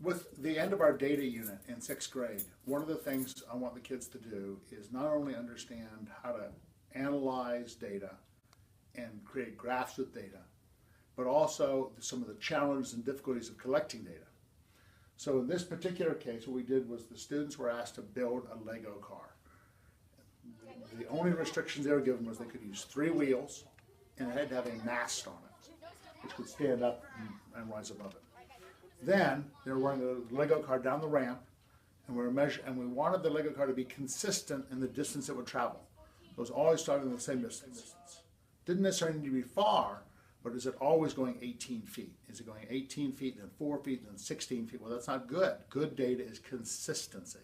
With the end of our data unit in 6th grade, one of the things I want the kids to do is not only understand how to analyze data and create graphs with data, but also some of the challenges and difficulties of collecting data. So in this particular case, what we did was the students were asked to build a Lego car. The only restrictions they were given was they could use 3 wheels and it had to have a mast on it, which could stand up and rise above it. Then they were running the Lego car down the ramp, and we wanted the Lego car to be consistent in the distance it would travel. It was always starting in the same distance. Didn't necessarily need to be far, but is it always going 18 feet? Is it going 18 feet, then 4 feet, then 16 feet? Well, that's not good. Good data is consistency.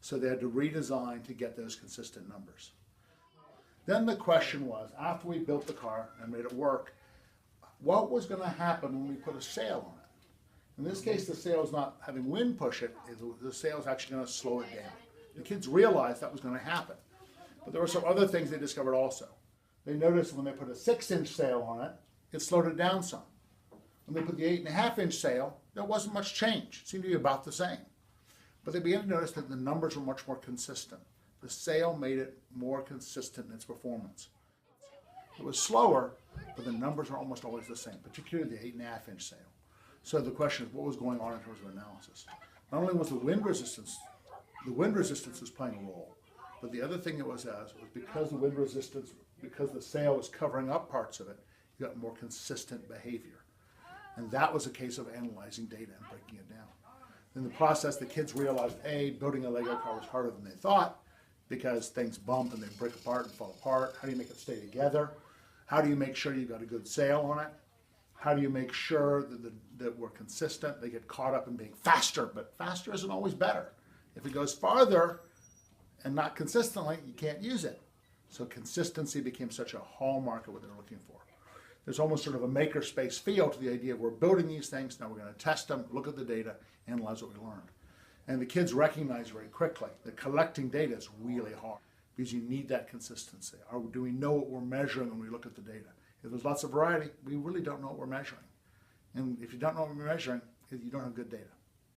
So they had to redesign to get those consistent numbers. Then the question was, after we built the car and made it work, what was going to happen when we put a sail on it? In this case, the sail is not having wind push it, the sail is actually going to slow it down. The kids realized that was going to happen. But there were some other things they discovered also. They noticed when they put a 6-inch sail on it, it slowed it down some. When they put the 8.5-inch sail, there wasn't much change. It seemed to be about the same. But they began to notice that the numbers were much more consistent. The sail made it more consistent in its performance. It was slower, but the numbers were almost always the same, particularly the 8.5-inch sail. So the question is, what was going on in terms of analysis? Not only was the wind resistance was playing a role, but the other thing it was because the wind resistance, because the sail was covering up parts of it, you got more consistent behavior. And that was a case of analyzing data and breaking it down. In the process, the kids realized, A, building a Lego car was harder than they thought because things bump and they break apart and fall apart. How do you make it stay together? How do you make sure you've got a good sail on it? How do you make sure that we're consistent? They get caught up in being faster, but faster isn't always better. If it goes farther and not consistently, you can't use it. So consistency became such a hallmark of what they're looking for. There's almost sort of a makerspace feel to the idea of we're building these things, now we're going to test them, look at the data, analyze what we learned. And the kids recognize very quickly that collecting data is really hard because you need that consistency. Do we know what we're measuring when we look at the data? If there's lots of variety, we really don't know what we're measuring. And if you don't know what we're measuring, you don't have good data.